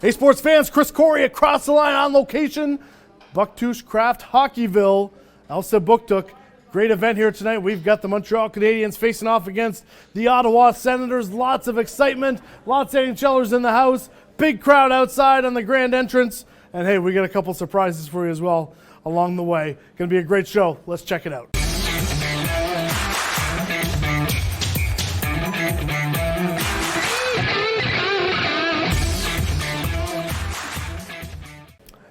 Hey, sports fans, Chris Corey across the line on location. Bouctouche, Kraft Hockeyville, Elsa Bouctouche. Great event here tonight. We've got the Montreal Canadiens facing off against the Ottawa Senators. Lots of excitement, lots of NHLers in the house. Big crowd outside on the grand entrance. And hey, we got a couple surprises for you as well along the way. Going to be a great show. Let's check it out.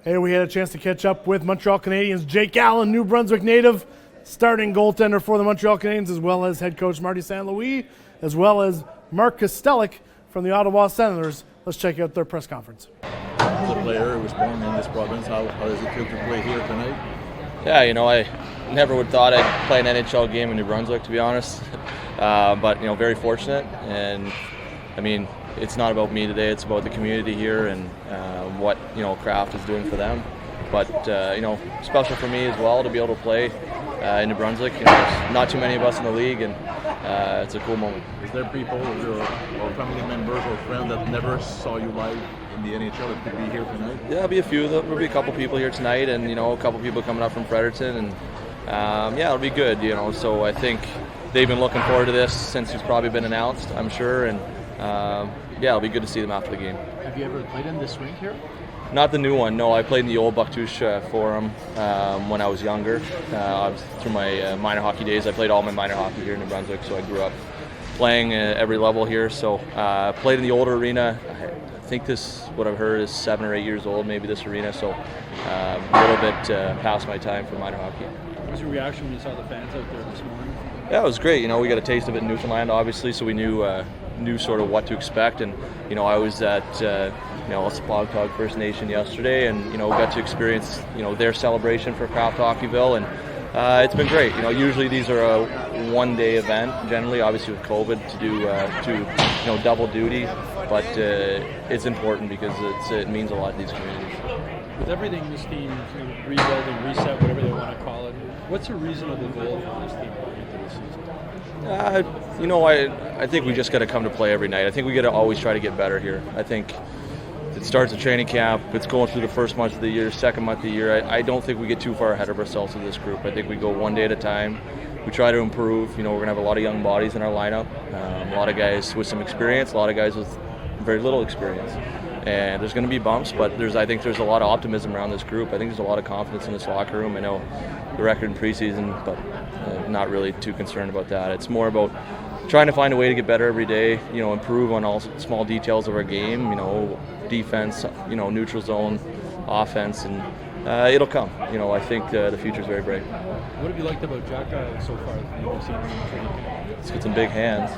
Hey, we had a chance to catch up with Montreal Canadiens Jake Allen, New Brunswick native, starting goaltender for the Montreal Canadiens, as well as head coach Marty St. Louis, as well as Mark Kostelic from the Ottawa Senators. Let's check out their press conference. As a player who was born in this province, how does it feel to play here tonight? Yeah, I never would thought I'd play an NHL game in New Brunswick, to be honest. But very fortunate, and I mean, it's not about me today. It's about the community here and what Kraft is doing for them. But special for me as well to be able to play in New Brunswick. There's not too many of us in the league, and it's a cool moment. Is there people or family members or friends that never saw you live in the NHL that could be here tonight? Yeah, there'll be a few. There'll be a couple people here tonight, and a couple people coming up from Fredericton, and it'll be good. So I think they've been looking forward to this since it's probably been announced, I'm sure, and it'll be good to see them after the game. Have you ever played in this rink here? Not the new one, no. I played in the old Bouctouche Forum when I was younger. Through my minor hockey days, I played all my minor hockey here in New Brunswick, so I grew up playing every level here. So played in the older arena. I think what I've heard is 7 or 8 years old, maybe this arena, so a little bit past my time for minor hockey. What was your reaction when you saw the fans out there this morning? Yeah, it was great. We got a taste of it in Newfoundland, obviously, so we knew sort of what to expect. And I was at Bouctouche First Nation yesterday, and got to experience their celebration for Kraft Hockeyville, and it's been great. Usually these are a one-day event, generally, obviously with COVID, to do double duty, but it's important because it means a lot to these communities. With everything this team rebuilding, reset, whatever they want to call it, what's a reasonable goal for this team going into this season? I think we just got to come to play every night. I think we got to always try to get better here. I think it starts at training camp. It's going through the first month of the year, second month of the year. I don't think we get too far ahead of ourselves with this group. I think we go one day at a time. We try to improve. We're going to have a lot of young bodies in our lineup, a lot of guys with some experience, a lot of guys with very little experience. And there's going to be bumps, but I think there's a lot of optimism around this group. I think there's a lot of confidence in this locker room. I know the record in preseason, but not really too concerned about that. It's more about trying to find a way to get better every day, improve on all small details of our game, defense, neutral zone, offense, and it'll come. I think the future is very bright. What have you liked about Jack so far? He's got some big hands.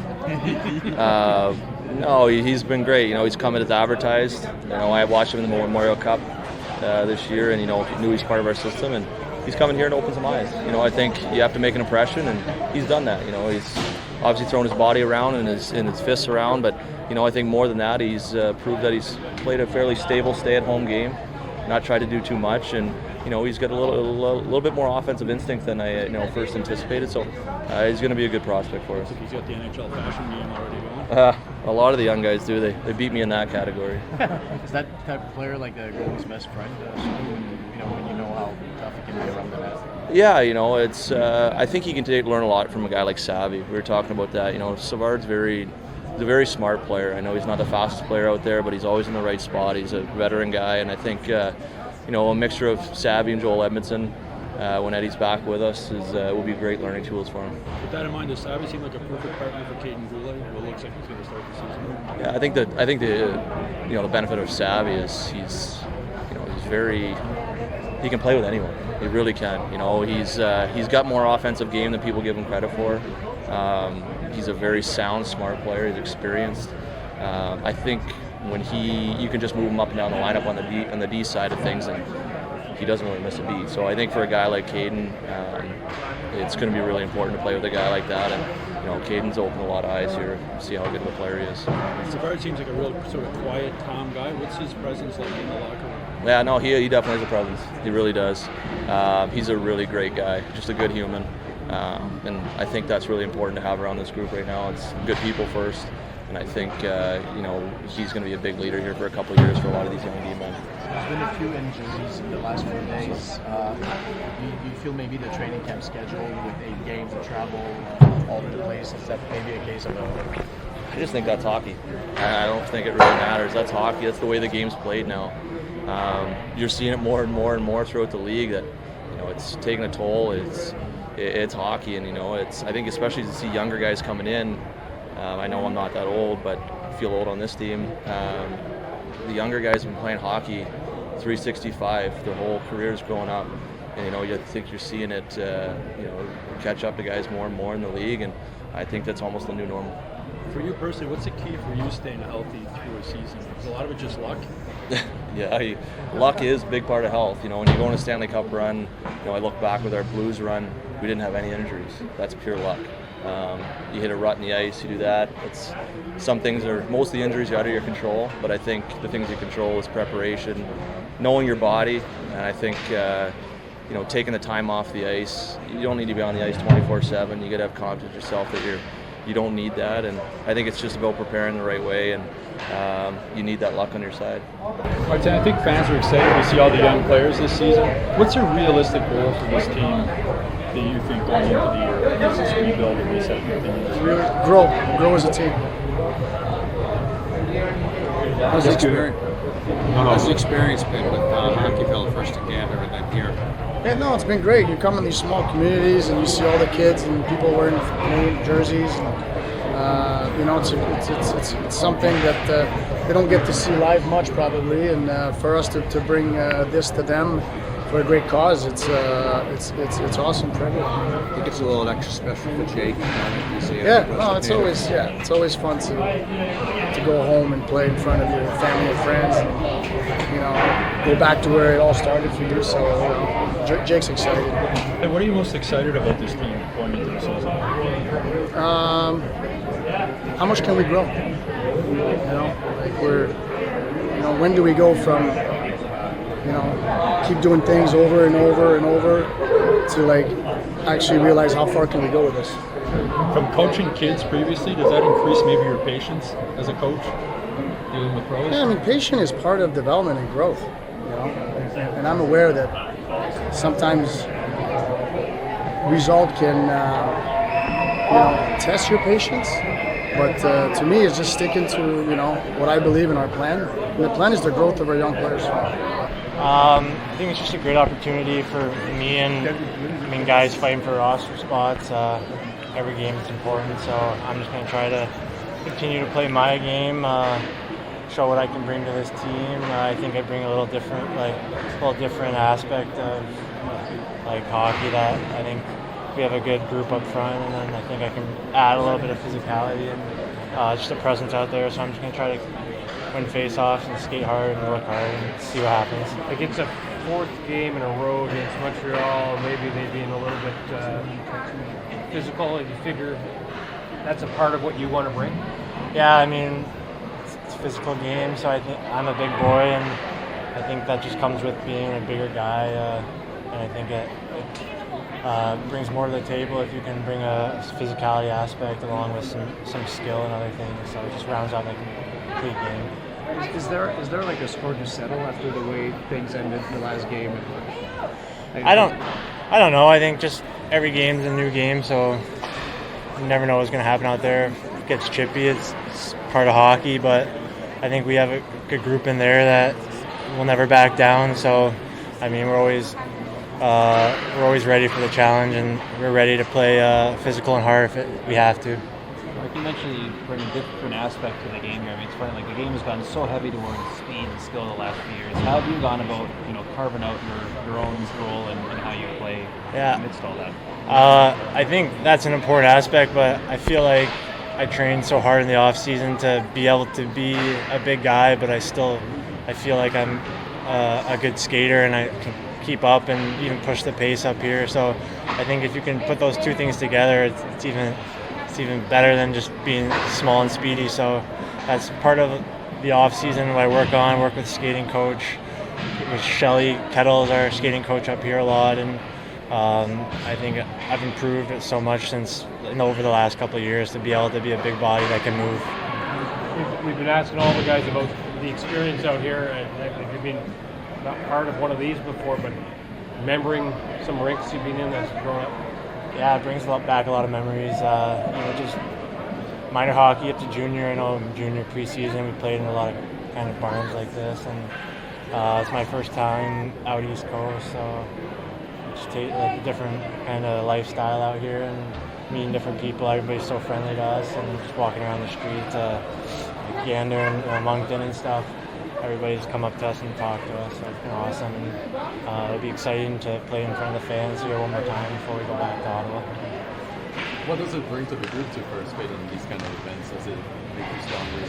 No, he's been great. He's come in as advertised. I watched him in the Memorial Cup this year, and knew he's part of our system, and he's coming here to open some eyes. I think you have to make an impression, and he's done that. He's obviously thrown his body around and his fists around, but I think more than that, he's proved that he's played a fairly stable, stay-at-home game, not tried to do too much, and he's got a little bit more offensive instinct than I first anticipated. So he's going to be a good prospect for us. He's got the NHL fashion game already going. A lot of the young guys do. They beat me in that category. Is that type of player like a goalie's best friend? When you know how tough it can be around the net. Yeah, it's. I think he can learn a lot from a guy like Savvy. We were talking about that. Savard's he's a very smart player. I know he's not the fastest player out there, but he's always in the right spot. He's a veteran guy, and I think a mixture of Savvy and Joel Edmondson when Eddie's back with us will be great learning tools for him. With that in mind, does Savvy seem like a perfect partner for Caden Goulet, who looks like he's going to start the season? Yeah, I think the benefit of Savvy is he's very. He can play with anyone. He really can. He's got more offensive game than people give him credit for. He's a very sound, smart player. He's experienced. I think when you can just move him up and down the lineup on the D side of things, and he doesn't really miss a beat. So I think for a guy like Caden, it's going to be really important to play with a guy like that. And Caden's opened a lot of eyes here. See how good of a player he is. Savard seems like a real sort of quiet, calm guy. What's his presence like in the locker room? Yeah, no, he definitely has a presence. He really does. He's a really great guy, just a good human. And I think that's really important to have around this group right now. It's good people first. And I think he's going to be a big leader here for a couple of years for a lot of these young D-men. There's been a few injuries in the last few days. Do you feel maybe the training camp schedule with 8 games of travel all over the place, is that maybe a case of I just think that's hockey. I don't think it really matters. That's hockey. That's the way the game's played now. You're seeing it more and more and more throughout the league that it's taking a toll. It's hockey, and I think especially to see younger guys coming in. I know I'm not that old, but I feel old on this team. The younger guys have been playing hockey 365 their whole careers growing up, and you think you're seeing it catch up to guys more and more in the league, and I think that's almost the new normal. For you personally, what's the key for you staying healthy through a season? Is a lot of it just luck? Yeah, luck is a big part of health. When you go on a Stanley Cup run, I look back with our Blues run, we didn't have any injuries. That's pure luck. You hit a rut in the ice, you do that. Most of the injuries are out of your control, but I think the things you control is preparation, knowing your body, and I think taking the time off the ice. You don't need to be on the ice 24/7. You got to have confidence in yourself that you don't need that, and I think it's just about preparing the right way, and you need that luck on your side. Martin, I think fans are excited to see all the young players this season. What's a realistic goal for this team that you think going into the year as this rebuild and reset continues? Grow as a team. How's the experience been with Hockeyville first together and then here? Yeah, no, it's been great. You come in these small communities and you see all the kids and people wearing Canadian jerseys, and it's something that they don't get to see live much probably. And for us to bring this to them for a great cause, it's awesome for everyone. I think it's a little extra special for Jake. It's always fun to go home and play in front of your family and friends, and go back to where it all started for you. So Jake's excited. And what are you most excited about this team going into the season? How much can we grow? When do we go from keep doing things over and over and over to actually realize how far can we go with this? From coaching kids previously, does that increase maybe your patience as a coach dealing with pros? Yeah, patience is part of development and growth. And I'm aware that sometimes result can test your patience. But to me, it's just sticking to what I believe in our plan. And the plan is the growth of our young players. I think it's just a great opportunity for me and guys fighting for roster spots. Every game is important, so I'm just going to try to continue to play my game, show what I can bring to this team. I think I bring a little different aspect of hockey that I think we have a good group up front, and then I think I can add a little bit of physicality and just a presence out there. So I'm just going to try to win face-offs and skate hard and work hard and see what happens. It's a 4th game in a row against Montreal. Maybe they being a little bit physical, and you figure that's a part of what you want to bring? Yeah, it's a physical game, so I think I'm a big boy, and I think that just comes with being a bigger guy, and I think it brings more to the table if you can bring a physicality aspect along with some skill and other things, so it just rounds out a complete game. Is there a score to settle after the way things ended the last game? I don't know. I think just every game's a new game, so you never know what's going to happen out there. It gets chippy. It's part of hockey, but I think we have a good group in there that will never back down. So, we're always ready for the challenge, and we're ready to play physical and hard if we have to. Like you mentioned, you bring a different aspect to the game here. It's funny, the game has gone so heavy towards speed and skill the last few years. How have you gone about, carving out your own role and how you play amidst all that? I think that's an important aspect, but I feel like I trained so hard in the off season to be able to be a big guy, but I feel like I'm a good skater and I can keep up and even push the pace up here. So I think if you can put those two things together, it's even better than just being small and speedy. So that's part of the off season I work with skating coach. With Shelly Kettle is our skating coach up here a lot, and I think I've improved it so much over the last couple of years to be able to be a big body that can move. we've been asking all the guys about the experience out here, and if you've been not part of one of these before, but remembering some rinks you've been in as growing up. Yeah, it brings back a lot of memories. Just minor hockey up to junior. I know junior preseason we played in a lot of kind of barns like this, and it's my first time out East Coast, so just take like a different kind of lifestyle out here and meeting different people. Everybody's so friendly to us, and just walking around the street, like Gander and Moncton and stuff. Everybody's come up to us and talked to us, so it's been awesome. And it'll be exciting to play in front of the fans here one more time before we go back to Ottawa. What does it bring to the group to participate in these kind of events? Does it make you stronger?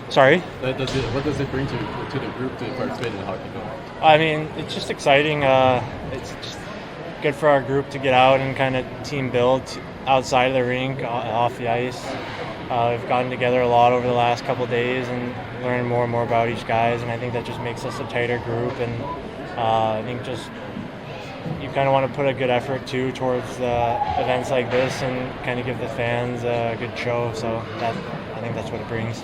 Sorry? What does it bring to the group to participate in the hockey film? I mean, it's just exciting. It's just good for our group to get out and kind of team build outside of the rink, off the ice. We've gotten together a lot over the last couple of days and learned more and more about each guys, and I think that just makes us a tighter group. And I think just you kind of want to put a good effort too towards events like this and kind of give the fans a good show. So I think that's what it brings.